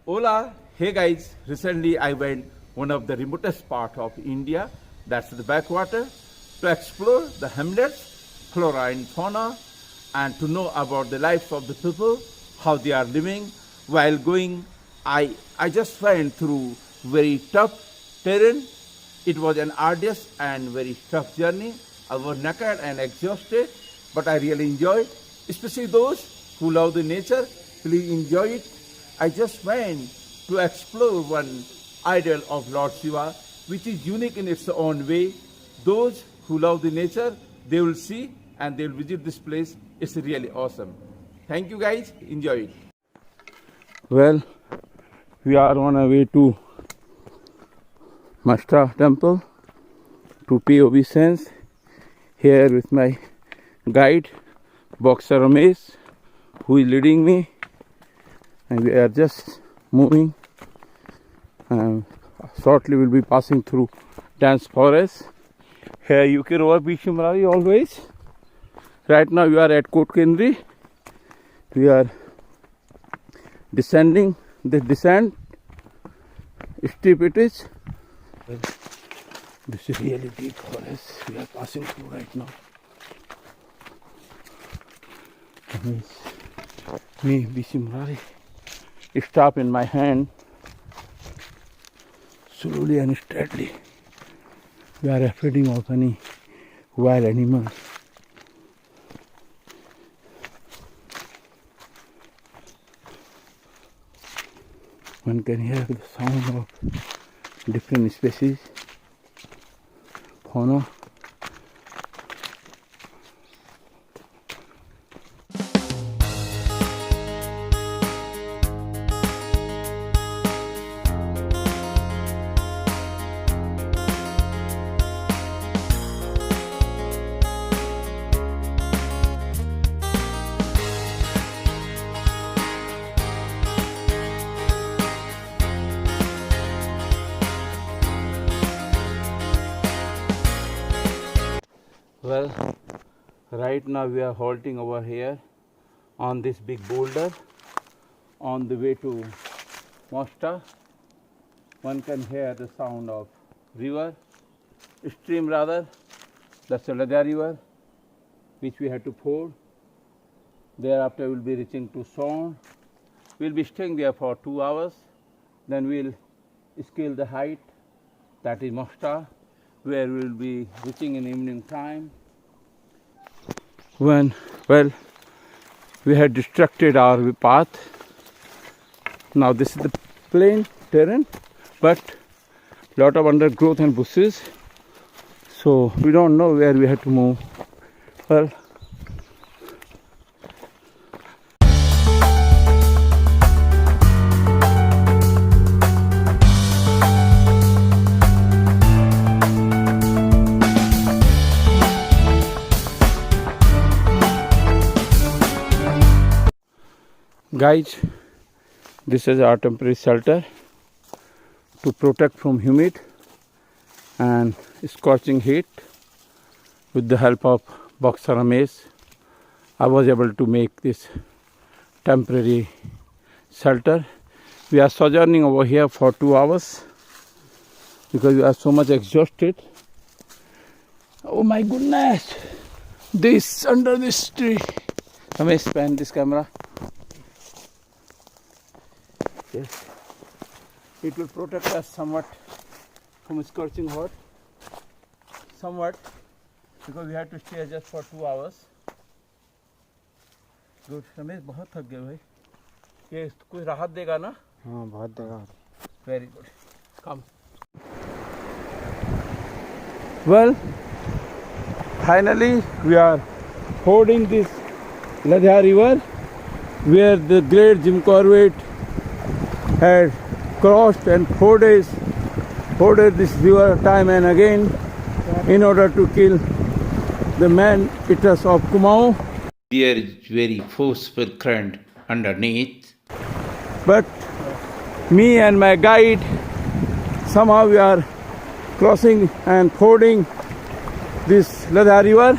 Hola, hey guys, recently I went one of the remotest part of India, that's the backwater, to explore the hamlets, flora and fauna, and to know about the lives of the people, how they are living. While going, I just went through very tough terrain. It was an arduous and very tough journey. I was naked and exhausted, but I really enjoyed, especially those who love the nature, please enjoy it. I just went to explore one idol of Lord Shiva, which is unique in its own way. Those who love the nature, they will see and they will visit this place. It's really awesome. Thank you guys. Enjoy it. Well, we are on our way to Mashta temple to pay obeisance here with my guide Boxer Ramesh, who is leading me, and we are just moving. Shortly we'll be passing through dense forest. Here you can over Bishimrari always. Right now we are at Kot Kendri. We are descending the descent. Steep it is. This is really deep forest we are passing through right now. Me, Bishimrari, stop in my hand. Slowly and steadily. We are afraid of any wild animals. One can hear the sound of different species, fauna. Well, right now we are halting over here on this big boulder on the way to Mashta. One can hear the sound of stream rather, that's the Ladya river, which we had to ford. Thereafter we'll be reaching to Son. We'll be staying there for 2 hours. Then we'll scale the height, that is Mashta, where we'll be reaching in evening time. Well, we had destructed our path. Now this is the plain terrain, but lot of undergrowth and bushes. So we don't know where we have to move. Well, guys, this is our temporary shelter to protect from humid and scorching heat. With the help of Boxer Ramesh, I was able to make this temporary shelter. We are sojourning over here for 2 hours because we are so much exhausted. Oh my goodness, this under this tree. Ramesh, pan this camera. Yes, it will protect us somewhat from scorching hot, somewhat, because we had to stay just for 2 hours. Good, Ramesh बहुत थक गए भाई. ये कुछ राहत देगा ना? हाँ बहुत देगा. Very good. Come. Well, finally we are fording this Ladya river, where the great Jim Corbett had crossed and forded this river time and again in order to kill the man-eaters of Kumaon. There is very forceful current underneath. But me and my guide, somehow we are crossing and fording this Ladya river.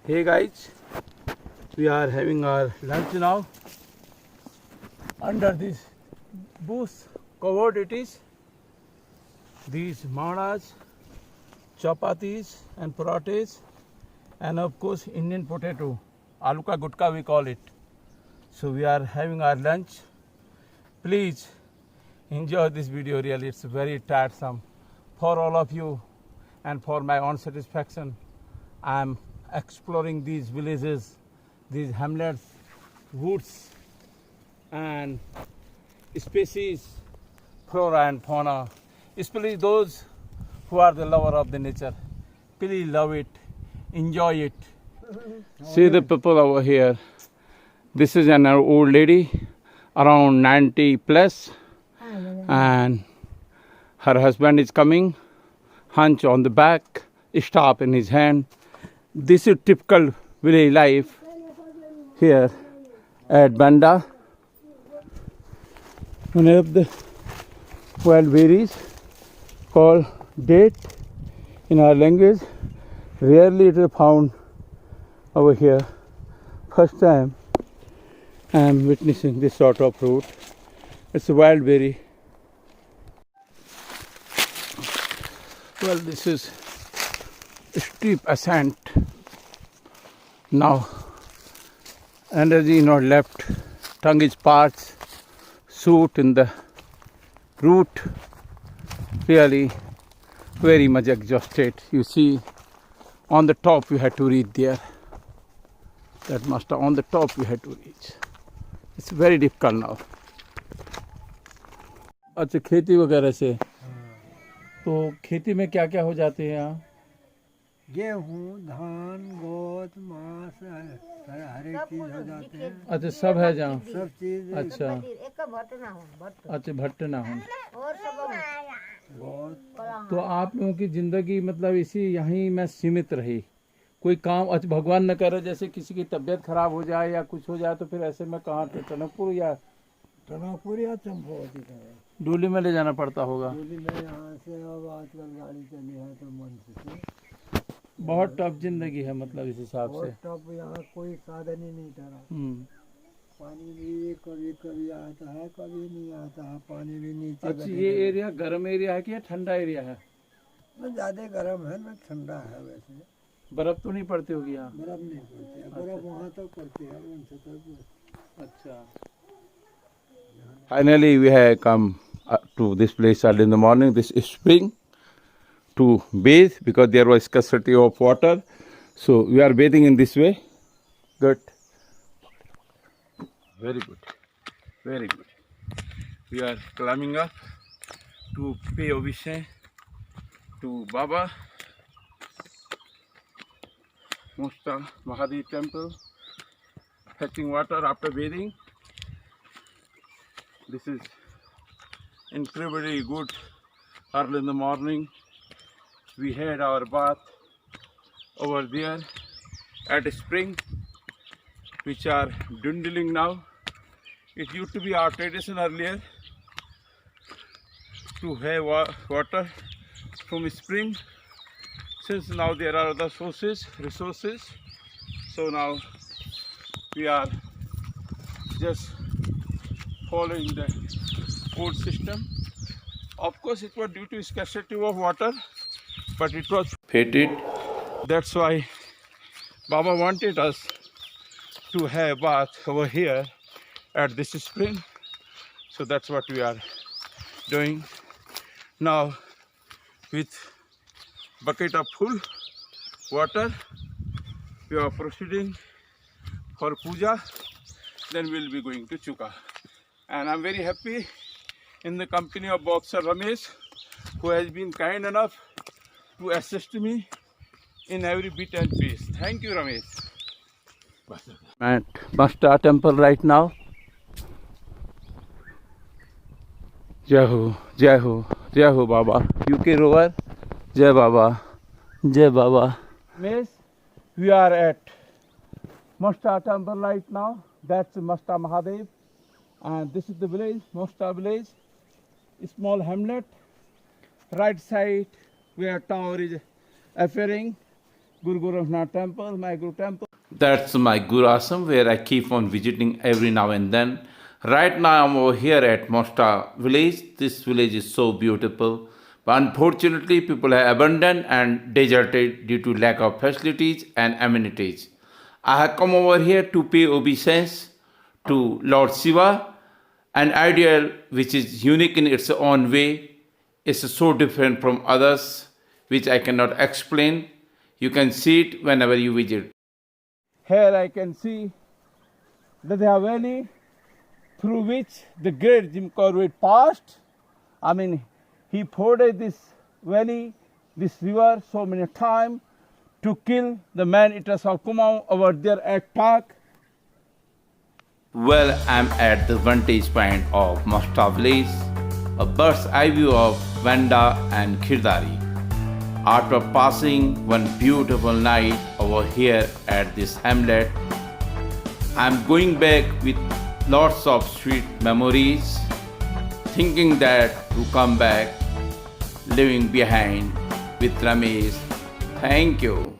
Hey guys, we are having our lunch now. Under this bush covered it is. These maras, chapatis and parathas, and of course Indian potato, aloo ka gutka we call it. So we are having our lunch. Please enjoy this video, really it's very tiresome for all of you and for my own satisfaction. I am exploring these villages, these hamlets, woods and species, flora and fauna, especially those who are the lover of the nature. Please love it, enjoy it. See the people over here. This is an old lady, around 90 plus, and her husband is coming, hunch on the back, staff in his hand. This is typical village life here at Banda. One of the wild berries called date in our language. Rarely it is found over here. First time I am witnessing this sort of fruit. It's a wild berry. Well, this is a steep ascent. Now energy not left, tongue is parched, shoot in the root, really very much exhausted. You see on the top you had to reach there. That must on the top you had to reach. It's very difficult now. अच्छा खेती वगैरह से तो खेती में क्या क्या हो जाते हैं यहाँ? गेहूँ, धान, गोत, मांस, हर एक चीज हो जाते हैं। अच्छा सब है जहाँ? सब चीज। अच्छा अच्छा भट्ट ना हो। गोत। तो आप लोगों की जिंदगी मतलब इसी यहीं में सीमित रही? कोई काम अच्छा भगवान न करे जैसे किसी की तबीयत खराब हो जाए या कुछ हो जाए तो फिर ऐसे में कहाँ टनकपुर या चंपावती का डोली में ले जाना पड़ता होगा? दिल्ली में यहाँ से अब आजकल गाड़ी चली है तो मन से बहुत टफ जिंदगी है मतलब इस हिसाब से। बहुत टफ, यहाँ कोई साधन ही नहीं था। पानी भी कभी कभी आता है कभी नहीं आता है, पानी भी नीचे। अच्छा ये एरिया गर्म एरिया है कि ठंडा एरिया है? न ज्यादा गर्म है न ठंडा है। वैसे बर्फ तो नहीं पड़ती होगी यहाँ? बर्फ नहीं पड़ती है, बर्फ वहाँ तक पड़ती है उनसे तक। अच्छा। Finally we have come to this place early in the morning, this spring, to bathe because there was scarcity of water. So we are bathing in this way. Good. Very good. Very good. We are climbing up to pay obishe to Baba Mosta Mahadev temple, fetching water after bathing. This is incredibly good. Early in the morning we had our bath over there at a spring which are dwindling now. It used to be our tradition earlier to have water from a spring. Since now there are other resources, so now we are just following the old system. Of course it was due to scarcity of water, but it was fated. That's why Baba wanted us to have bath over here at this spring. So that's what we are doing now with bucket of full water. We are proceeding for puja, then we'll be going to Chuka. And I'm very happy in the company of Boxer Ramesh, who has been kind enough to assist me in every bit and piece. Thank you, Ramesh. At Masta temple right now. Jai Ho, Jai Ho, Jai Ho Baba. UK rover, Jai Baba, Jai Baba. Miss, we are at Masta temple right now. That's Masta Mahadev. And this is the village, Masta village. A small hamlet. Right side where tower is appearing Guru Gorakhnath Temple, my Guru Temple. That's my Guru Ashram where I keep on visiting every now and then. Right now I'm over here at Mosta village. This village is so beautiful. But unfortunately people have abandoned and deserted due to lack of facilities and amenities. I have come over here to pay obeisance to Lord Shiva, an ideal which is unique in its own way. It's so different from others which I cannot explain. You can see it whenever you visit. Here I can see the valley through which the great Jim Corbett passed. I mean, he forded this valley, this river so many times to kill the man-eaters of Kumaon over there at Park. Well, I'm at the vantage point of Mosta village, a bird's eye view of Vanda and Khirdari. After passing one beautiful night over here at this hamlet, I'm going back with lots of sweet memories, thinking that to come back, leaving behind with Ramesh. Thank you.